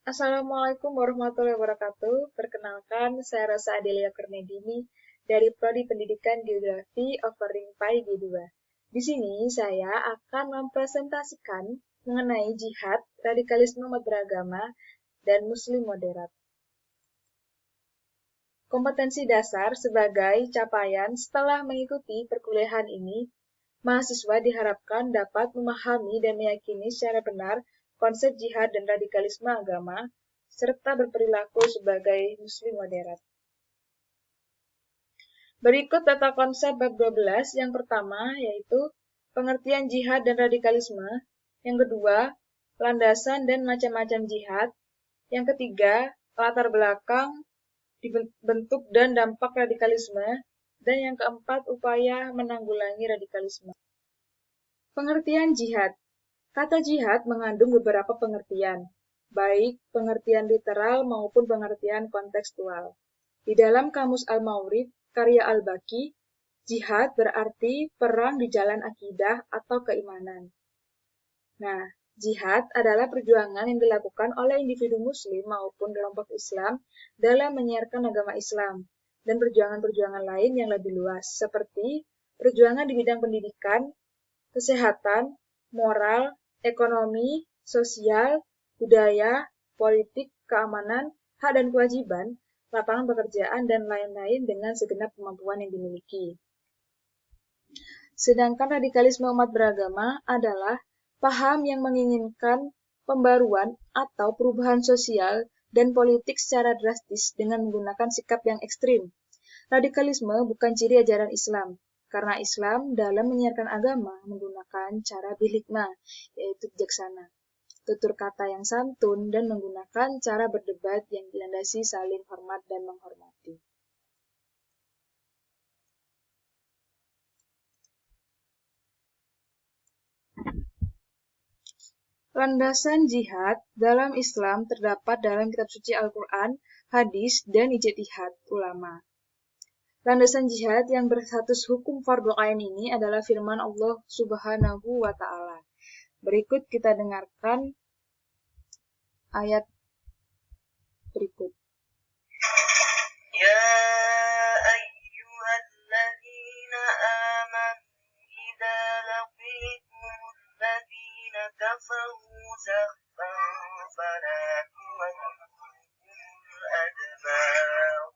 Assalamualaikum warahmatullahi wabarakatuh. Perkenalkan, saya Rosa Adelia Kernedini dari Prodi Pendidikan Geografi Offering PAI G2. Di sini saya akan mempresentasikan mengenai jihad, radikalisme umat beragama, dan muslim moderat. Kompetensi dasar sebagai capaian setelah mengikuti perkuliahan ini, mahasiswa diharapkan dapat memahami dan meyakini secara benar konsep jihad dan radikalisme agama, serta berperilaku sebagai muslim moderat. Berikut tata konsep bab 12, yang pertama yaitu pengertian jihad dan radikalisme, yang kedua, landasan dan macam-macam jihad, yang ketiga, latar belakang, bentuk dan dampak radikalisme, dan yang keempat, upaya menanggulangi radikalisme. Pengertian jihad. Kata jihad mengandung beberapa pengertian, baik pengertian literal maupun pengertian kontekstual. Di dalam Kamus Al-Mawrid, karya Al-Baqi, jihad berarti perang di jalan akidah atau keimanan. Nah, jihad adalah perjuangan yang dilakukan oleh individu muslim maupun kelompok Islam dalam menyiarkan agama Islam, dan perjuangan-perjuangan lain yang lebih luas, seperti perjuangan di bidang pendidikan, kesehatan, moral, ekonomi, sosial, budaya, politik, keamanan, hak dan kewajiban, lapangan pekerjaan, dan lain-lain dengan segenap kemampuan yang dimiliki. Sedangkan radikalisme umat beragama adalah paham yang menginginkan pembaruan atau perubahan sosial dan politik secara drastis dengan menggunakan sikap yang ekstrim. Radikalisme bukan ciri ajaran Islam, karena Islam dalam menyiarkan agama menggunakan cara bil-hikmah, yaitu bijaksana, tutur kata yang santun, dan menggunakan cara berdebat yang dilandasi saling hormat dan menghormati. Landasan jihad dalam Islam terdapat dalam kitab suci Al-Quran, hadis, dan ijtihad ulama. Landasan jihad yang berstatus hukum fardhu ain ini adalah firman Allah Subhanahu wa Ta'ala. Berikut kita dengarkan ayat berikut. Ya ayyuhalladzina amanu idza laqitumul ladzina kafaru zahfan fala tuwalluhumul adbar.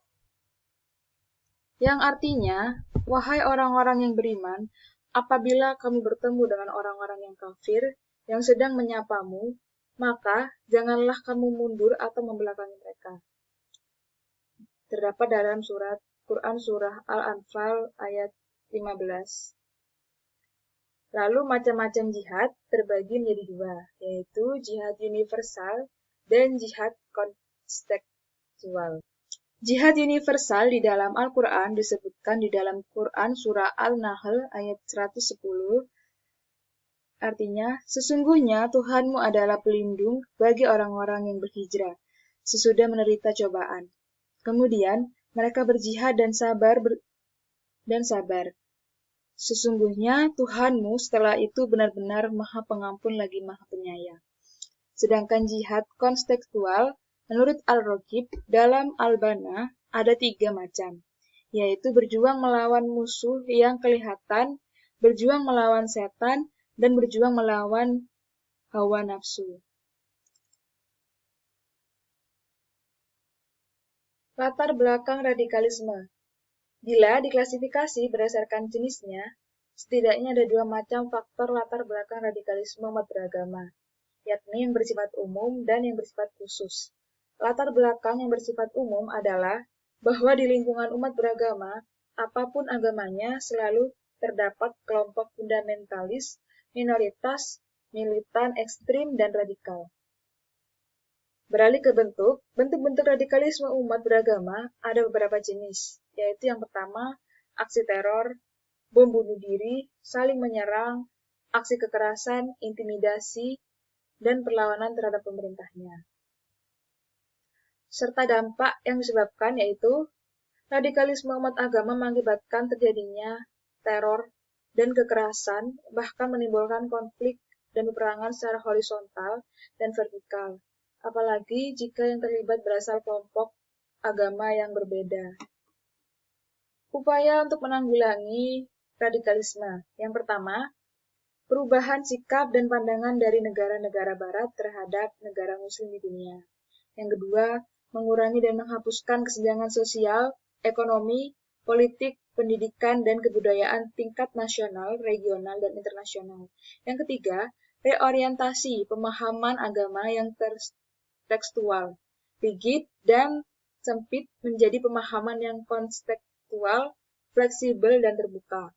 Yang artinya, wahai orang-orang yang beriman, apabila kamu bertemu dengan orang-orang yang kafir yang sedang menyapamu, maka janganlah kamu mundur atau membelakangi mereka. Terdapat dalam surat Quran Surah Al-Anfal ayat 15. Lalu macam-macam jihad terbagi menjadi dua, yaitu jihad universal dan jihad kontekstual. Jihad universal di dalam Al-Quran disebutkan di dalam Quran Surah Al-Nahl ayat 110, artinya, sesungguhnya Tuhanmu adalah pelindung bagi orang-orang yang berhijrah sesudah menderita cobaan. Kemudian, mereka berjihad dan sabar. Sesungguhnya Tuhanmu setelah itu benar-benar Maha Pengampun lagi Maha Penyayang. Sedangkan jihad kontekstual menurut Al-Raqib dalam Al-Bana ada 3 macam, yaitu berjuang melawan musuh yang kelihatan, berjuang melawan setan, dan berjuang melawan hawa nafsu. Latar belakang radikalisme. Bila diklasifikasi berdasarkan jenisnya, setidaknya ada 2 macam faktor latar belakang radikalisme umat beragama, yakni yang bersifat umum dan yang bersifat khusus. Latar belakang yang bersifat umum adalah bahwa di lingkungan umat beragama, apapun agamanya selalu terdapat kelompok fundamentalis, minoritas, militan, ekstrim, dan radikal. Beralih ke bentuk-bentuk radikalisme umat beragama ada beberapa jenis, yaitu yang pertama, aksi teror, bom bunuh diri, saling menyerang, aksi kekerasan, intimidasi, dan perlawanan terhadap pemerintahnya. Serta dampak yang disebabkan yaitu radikalisme umat agama mengakibatkan terjadinya teror dan kekerasan, bahkan menimbulkan konflik dan peperangan secara horizontal dan vertikal, apalagi jika yang terlibat berasal kelompok agama yang berbeda. Upaya untuk menanggulangi radikalisme. Yang pertama, perubahan sikap dan pandangan dari negara-negara barat terhadap negara muslim di dunia. Yang kedua, mengurangi dan menghapuskan kesenjangan sosial, ekonomi, politik, pendidikan, dan kebudayaan tingkat nasional, regional, dan internasional. Yang ketiga, reorientasi pemahaman agama yang tekstual, rigid, dan sempit menjadi pemahaman yang kontekstual, fleksibel, dan terbuka.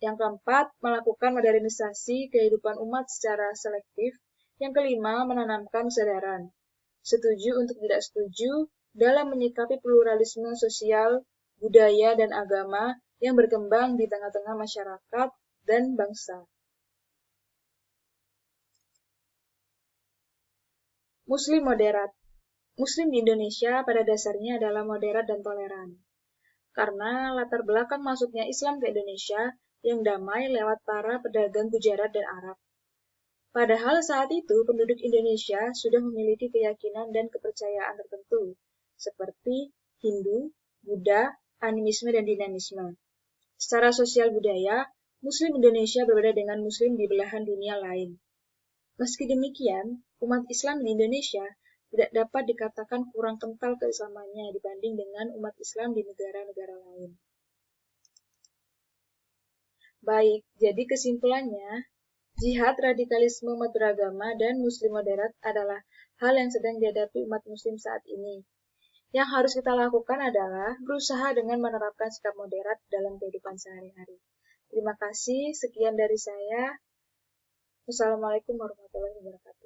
Yang keempat, melakukan modernisasi kehidupan umat secara selektif. Yang kelima, menanamkan kesadaran setuju untuk tidak setuju dalam menyikapi pluralisme sosial, budaya, dan agama yang berkembang di tengah-tengah masyarakat dan bangsa. Muslim moderat. Muslim di Indonesia pada dasarnya adalah moderat dan toleran. Karena latar belakang masuknya Islam ke Indonesia yang damai lewat para pedagang Gujarat dan Arab. Padahal saat itu penduduk Indonesia sudah memiliki keyakinan dan kepercayaan tertentu, seperti Hindu, Buddha, animisme, dan dinamisme. Secara sosial budaya, Muslim Indonesia berbeda dengan Muslim di belahan dunia lain. Meski demikian, umat Islam di Indonesia tidak dapat dikatakan kurang kental keislamannya dibanding dengan umat Islam di negara-negara lain. Baik, jadi kesimpulannya, jihad, radikalisme umat beragama, dan muslim moderat adalah hal yang sedang dihadapi umat muslim saat ini. Yang harus kita lakukan adalah berusaha dengan menerapkan sikap moderat dalam kehidupan sehari-hari. Terima kasih, sekian dari saya. Wassalamualaikum warahmatullahi wabarakatuh.